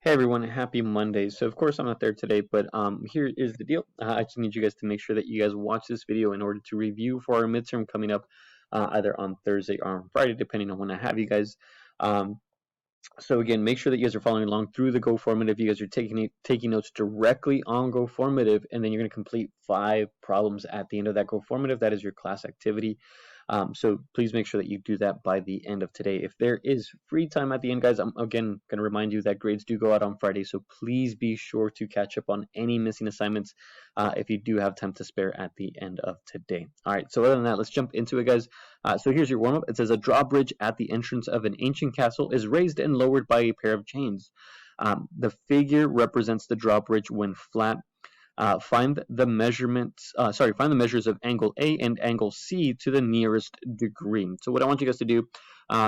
Hey everyone, happy Monday. So of course I'm not there today, but here is the deal. I just need you guys to make sure that you guys watch this video in order to review for our midterm coming up either on Thursday or on Friday, depending on when I have you guys. Um, so again, make sure that you guys are following along through the Go Formative. You guys are taking notes directly on Go Formative, and then you're going to complete 5 problems at the end of that Go Formative. That is your class activity. So please make sure that you do that by the end of today. If there is free time at the end, guys, I'm again going to remind you that grades do go out on Friday. So please be sure to catch up on any missing assignments if you do have time to spare at the end of today. All right, so other than that, let's jump into it, guys. So here's your warm-up. It says a drawbridge at the entrance of an ancient castle is raised and lowered by a pair of chains. The figure represents the drawbridge when flat. Find the measures of angle A and angle C to the nearest degree. So what I want you guys to do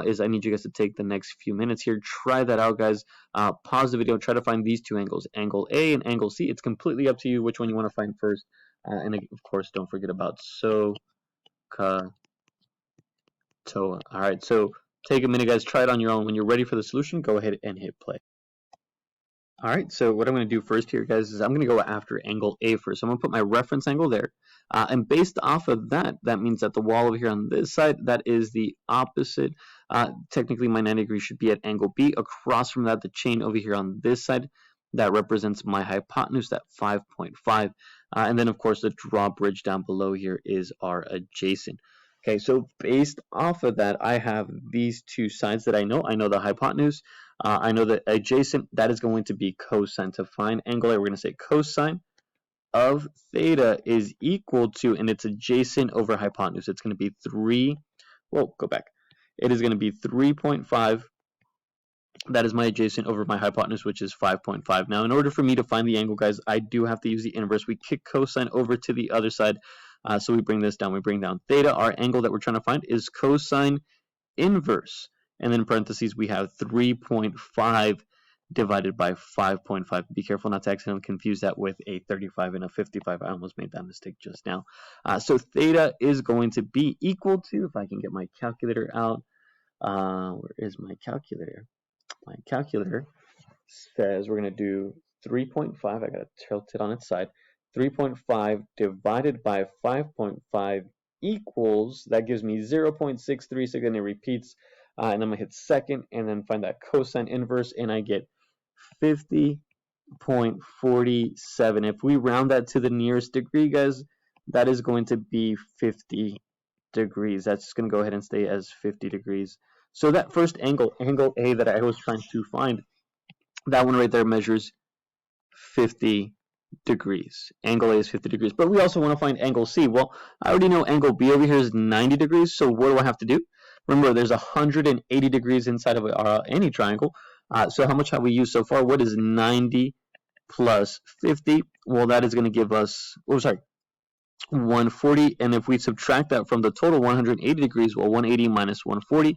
is I need you guys to take the next few minutes here, try that out, guys. Pause the video, try to find these two angles, angle A and angle C. It's completely up to you which one you want to find first. And of course, don't forget about SOHCAHTOA. All right, so take a minute, guys. Try it on your own. When you're ready for the solution, go ahead and hit play. All right, so what I'm going to do first here, guys, is I'm going to go after angle A first. So I'm going to put my reference angle there. And based off of that, that means that the wall over here on this side, that is the opposite. Technically, my 90 degrees should be at angle B. Across from that, the chain over here on this side, that represents my hypotenuse, that 5.5. And then, of course, the drawbridge down below here is our adjacent. Okay, so based off of that, I have these two sides that I know. I know the hypotenuse. I know that adjacent, that is going to be cosine. To find angle A, we're going to say cosine of theta is equal to, and it's adjacent over hypotenuse. It's going to be 3, well, go back. It is going to be 3.5. That is my adjacent over my hypotenuse, which is 5.5. Now, in order for me to find the angle, guys, I do have to use the inverse. We kick cosine over to the other side. So we bring this down. We bring down theta. Our angle that we're trying to find is cosine inverse. And then in parentheses, we have 3.5 divided by 5.5. Be careful not to accidentally confuse that with a 35 and a 55. I almost made that mistake just now. So theta is going to be equal to, if I can get my calculator out, where is my calculator? My calculator says we're going to do 3.5. I got to tilt it on its side. 3.5 divided by 5.5 equals, that gives me 0.636, and it repeats. And I'm going to hit second and then find that cosine inverse, and I get 50.47. If we round that to the nearest degree, guys, that is going to be 50 degrees. That's just going to go ahead and stay as 50 degrees. So that first angle, angle A that I was trying to find, that one right there measures 50 degrees. Angle A is 50 degrees. But we also want to find angle C. Well, I already know angle B over here is 90 degrees, so what do I have to do? Remember, there's 180 degrees inside of any triangle. So how much have we used so far? What is 90 plus 50? Well, that is going to give us, 140. And if we subtract that from the total 180 degrees, well, 180 minus 140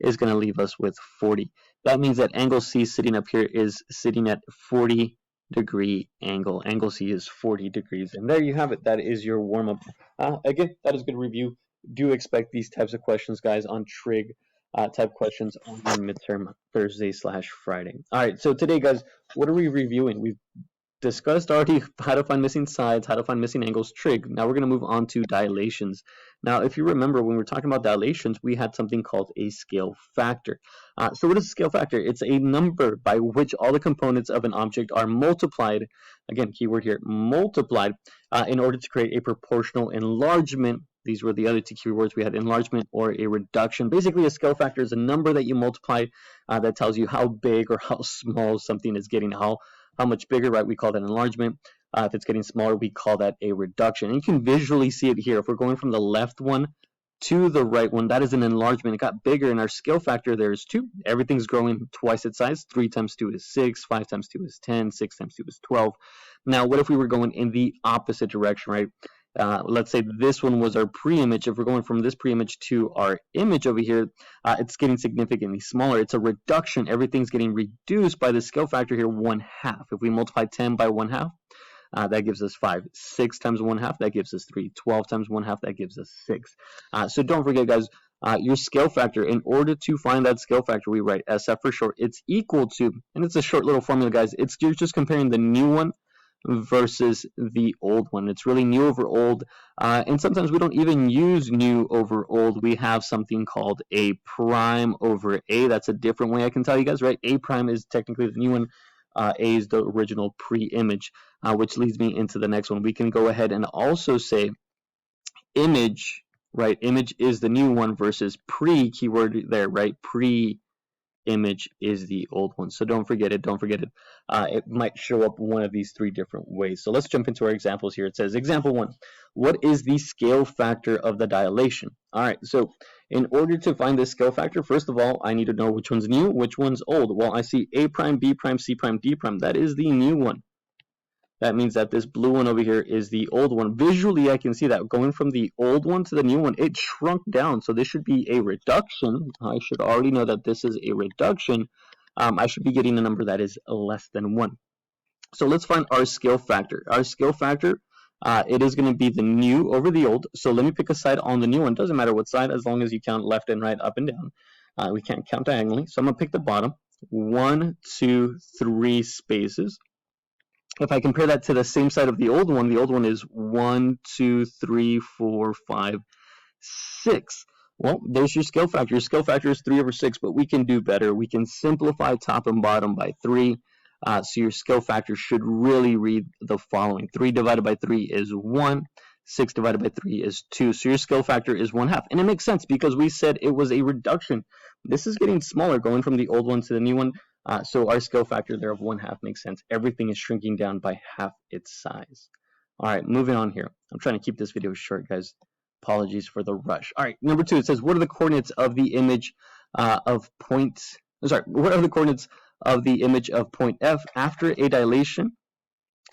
is going to leave us with 40. That means that angle C sitting up here is sitting at 40 degree angle. Angle C is 40 degrees. And there you have it. That is your warm-up. Again, that is a good review. Do expect these types of questions, guys, on trig type questions on midterm Thursday/Friday. All right, so today, guys, what are we reviewing? We've discussed already how to find missing sides, how to find missing angles, trig. Now we're going to move on to dilations. Now, if you remember, when we were talking about dilations, we had something called a scale factor. So what is a scale factor? It's a number by which all the components of an object are multiplied, again, keyword here, multiplied, in order to create a proportional enlargement. These were the other two keywords we had, enlargement or a reduction. Basically, a scale factor is a number that you multiply that tells you how big or how small something is getting, how much bigger, right? We call that enlargement. If it's getting smaller, we call that a reduction. And you can visually see it here. If we're going from the left one to the right one, that is an enlargement. It got bigger. In our scale factor, there's 2. Everything's growing twice its size. 3 times 2 is 6. 5 times 2 is 10. 6 times 2 is 12. Now, what if we were going in the opposite direction, right? Let's say this one was our pre-image. If we're going from this pre-image to our image over here, it's getting significantly smaller. It's a reduction. Everything's getting reduced by the scale factor here, 1/2. If we multiply 10 by 1/2, that gives us 5. 6 times 1/2, that gives us 3. 12 times 1/2, that gives us 6. So don't forget, guys, your scale factor. In order to find that scale factor, we write SF for short. It's equal to, and it's a short little formula, guys. You're just comparing the new one versus the old one. It's really new over old, and sometimes we don't even use new over old. We have something called A prime over A. That's a different way I can tell you guys, right? A prime is technically the new one. A is the original pre-image, which leads me into the next one. We can go ahead and also say image, right? Image is the new one versus pre, keyword there, right? Pre-image is the old one. So don't forget it. Don't forget it. It might show up one of these three different ways. So let's jump into our examples here. It says, example 1, what is the scale factor of the dilation? All right, so in order to find this scale factor, first of all, I need to know which one's new, which one's old. Well, I see A prime, B prime, C prime, D prime. That is the new one. That means that this blue one over here is the old one. Visually, I can see that going from the old one to the new one, it shrunk down. So this should be a reduction. I should already know that this is a reduction. I should be getting a number that is less than 1. So let's find our scale factor. Our scale factor, it is going to be the new over the old. So let me pick a side on the new one. Doesn't matter what side, as long as you count left and right, up and down. We can't count diagonally. So I'm going to pick the bottom. 1, 2, 3 spaces. If I compare that to the same side of the old one is 1, 2, 3, 4, 5, 6. Well, there's your scale factor. Your scale factor is 3 over 6, but we can do better. We can simplify top and bottom by 3. So your scale factor should really read the following. 3 divided by 3 is 1. 6 divided by 3 is 2. So your scale factor is 1/2. And it makes sense because we said it was a reduction. This is getting smaller going from the old one to the new one. So our scale factor there of 1/2 makes sense. Everything is shrinking down by half its size. All right, moving on here. I'm trying to keep this video short, guys. Apologies for the rush. All right, number 2, it says, what are the coordinates of the image what are the coordinates of the image of point F after a dilation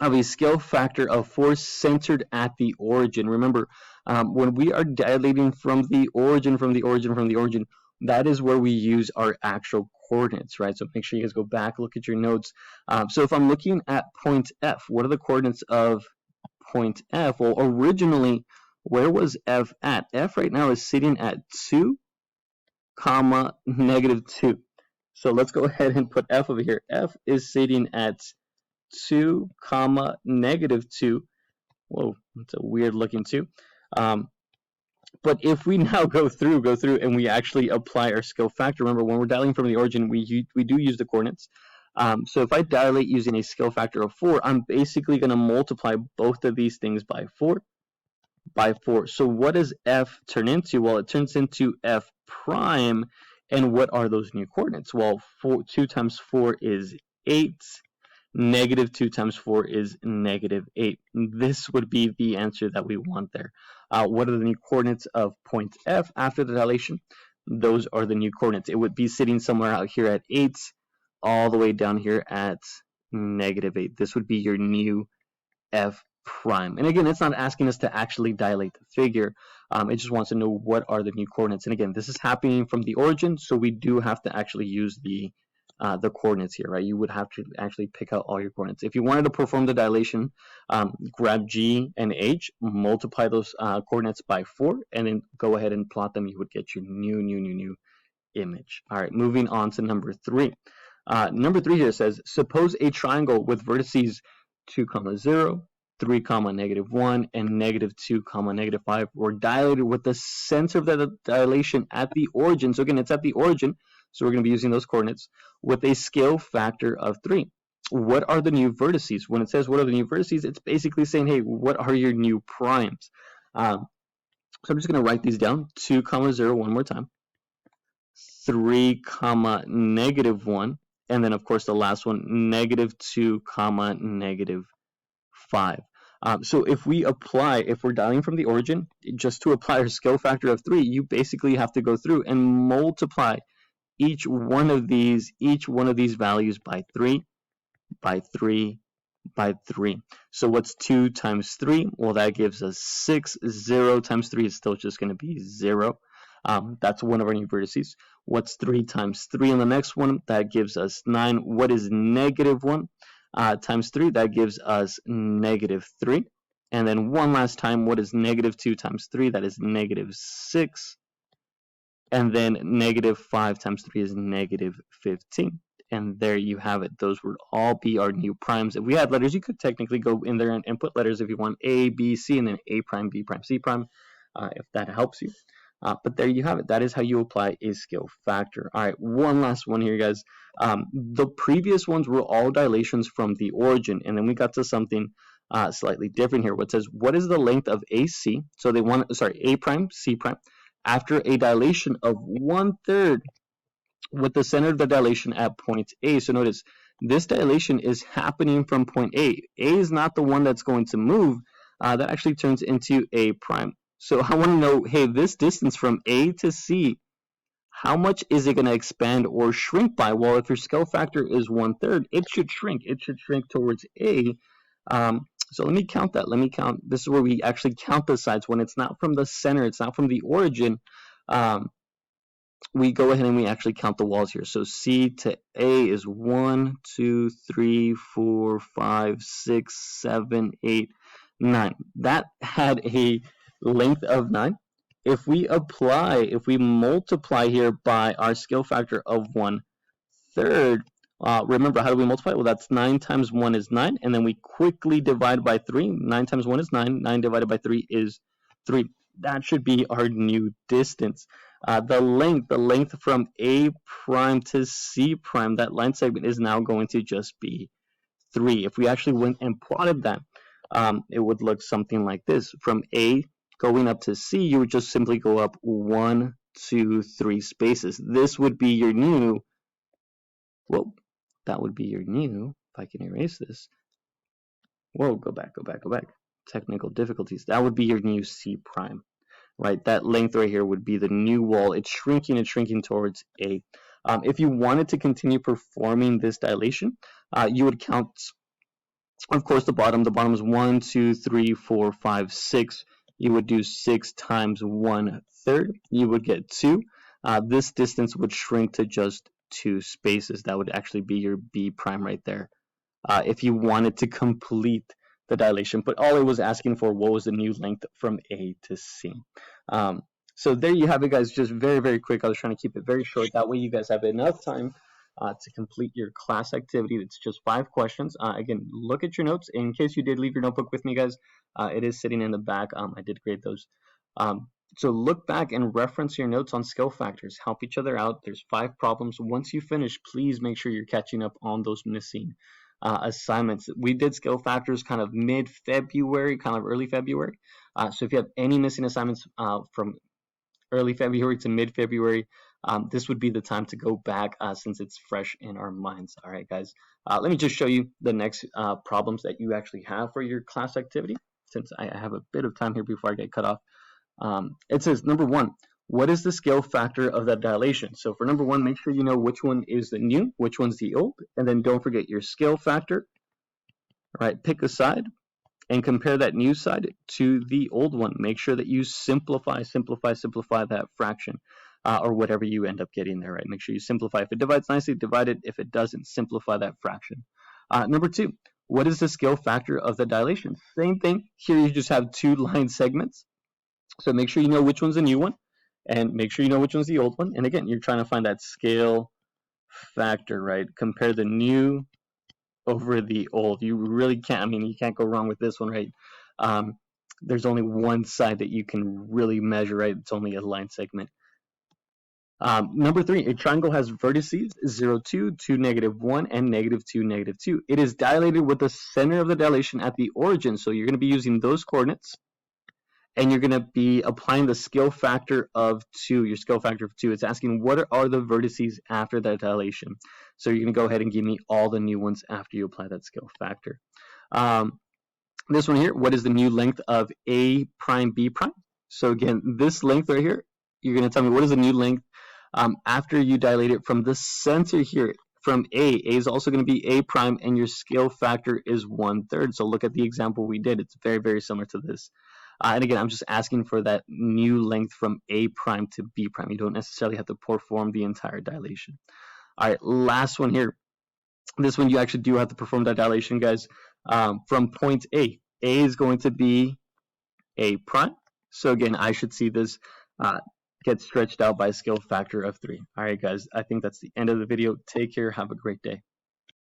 of a scale factor of 4 centered at the origin? Remember, when we are dilating from the origin, that is where we use our actual coordinates, right? So make sure you guys go back, look at your notes. So if I'm looking at point F, what are the coordinates of point F? Well, originally, where was F at? F right now is sitting at 2, comma, -2. So let's go ahead and put F over here. F is sitting at 2, comma, -2. Whoa, that's a weird looking 2. But if we now go through and we actually apply our scale factor, remember when we're dilating from the origin, we do use the coordinates. So if I dilate using a scale factor of 4, I'm basically going to multiply both of these things by 4. So what does F turn into? Well, it turns into F prime. And what are those new coordinates? Well, 2 times 4 is 8. -2 times 4 is -8. This would be the answer that we want there. What are the new coordinates of point F after the dilation? Those are the new coordinates. It would be sitting somewhere out here at 8, all the way down here at -8. This would be your new F prime. And again, it's not asking us to actually dilate the figure. It just wants to know what are the new coordinates. And again, this is happening from the origin, so we do have to actually use the coordinates here, right? You would have to actually pick out all your coordinates. If you wanted to perform the dilation, grab G and H, multiply those coordinates by 4, and then go ahead and plot them. You would get your new image. All right, moving on to number 3. Number 3 here says, suppose a triangle with vertices 2, 0, 3, -1, and -2, -5 were dilated with the center of the dilation at the origin. So again, it's at the origin, so we're going to be using those coordinates with a scale factor of 3. What are the new vertices? When it says what are the new vertices, it's basically saying, hey, what are your new primes? So I'm just going to write these down. 2, 0 one more time. 3, -1, and then of course the last one, -2, -5. So if we're dialing from the origin, just to apply our scale factor of 3, you basically have to go through and multiply each one of these values by 3, by 3, by 3. So what's 2 times 3? Well, that gives us 6. 0 times 3 is still just going to be 0. That's one of our new vertices. What's 3 times 3 on the next one? That gives us 9. What is -1? Times 3, that gives us -3. And then one last time, what is -2 times 3? That is -6. and then negative 5 times 3 is negative 15. And there you have it. Those would all be our new primes. If we had letters, you could technically go in there and put letters if you want A, B, C, and then A prime, B prime, C prime, if that helps you. But there you have it. That is how you apply a scale factor. All right, one last one here, guys. The previous ones were all dilations from the origin, and then we got to something slightly different here. What says, what is the length of AC? So they want, A prime, C prime, after a dilation of 1/3 with the center of the dilation at point A. So notice, this dilation is happening from point A. A is not the one that's going to move. That actually turns into A prime. So I want to know, hey, this distance from A to C, how much is it going to expand or shrink by? Well, if your scale factor is 1/3, it should shrink. It should shrink towards A. So let me count that. Let me count. This is where we actually count the sides. When it's not from the center, it's not from the origin, we go ahead and we actually count the walls here. So C to A is 1, 2, 3, 4, 5, 6, 7, 8, 9. That had a length of 9. If we multiply here by our scale factor of 1/3, remember, how do we multiply? Well, that's 9 times 1 is 9, and then we quickly divide by 3. 9 times 1 is 9. 9 divided by 3 is 3. That should be our new distance. The length from A prime to C prime, that line segment is now going to just be 3. If we actually went and plotted that, it would look something like this. From A going up to C, you would just simply go up 1, 2, 3 spaces. This would be your new, well, that would be your new, if I can erase this. Whoa, go back. Technical difficulties. That would be your new C prime. Right, that length right here would be the new wall. It's shrinking towards A. If you wanted to continue performing this dilation, you would count, of course, the bottom. The bottom is 1, 2, 3, 4, 5, 6. You would do 6 times 1/3. You would get 2. This distance would shrink to just 2 spaces. That would actually be your B prime right there. If you wanted to complete the dilation, but all it was asking for, what was the new length from A to C. So there you have it, guys. Just very, very quick. I was trying to keep it very short. That way you guys have enough time to complete your class activity. It's just 5 questions. Again, look at your notes. In case you did leave your notebook with me, guys, it is sitting in the back. I did grade those. So look back and reference your notes on scale factors. Help each other out. There's 5 problems. Once you finish, please make sure you're catching up on those missing assignments. We did scale factors kind of mid-February, kind of early February. So if you have any missing assignments from early February to mid-February, this would be the time to go back since it's fresh in our minds. All right, guys. Let me just show you the next problems that you actually have for your class activity, since I have a bit of time here before I get cut off. It says, number 1, what is the scale factor of that dilation? So for number 1, make sure you know which one is the new, which one's the old, and then don't forget your scale factor. All right, pick a side and compare that new side to the old one. Make sure that you simplify that fraction, or whatever you end up getting there, right? Make sure you simplify. If it divides nicely, divide it. If it doesn't, simplify that fraction. Number 2, what is the scale factor of the dilation? Same thing. Here you just have 2 line segments. So make sure you know which one's the new one, and make sure you know which one's the old one. And again, you're trying to find that scale factor, right? Compare the new over the old. You really can't, you can't go wrong with this one, right? There's only one side that you can really measure, right? It's only a line segment. Number 3, a triangle has vertices 0, 2, 2, -1, and -2, -2. It is dilated with the center of the dilation at the origin. So you're going to be using those coordinates, and you're going to be applying the scale factor of 2, your scale factor of 2. It's asking what are the vertices after that dilation. So you're going to go ahead and give me all the new ones after you apply that scale factor. This one here, what is the new length of A prime, B prime? So again, this length right here, you're going to tell me what is the new length after you dilate it from the center here. From A is also going to be A prime, and your scale factor is 1/3. So look at the example we did. It's very, very similar to this. And again, I'm just asking for that new length from A prime to B prime. You don't necessarily have to perform the entire dilation. All right, last one here. This one you actually do have to perform that dilation, guys. From point A. A is going to be A prime. So again, I should see this gets stretched out by a skill factor of 3. All right, guys, I think that's the end of the video. Take care. Have a great day.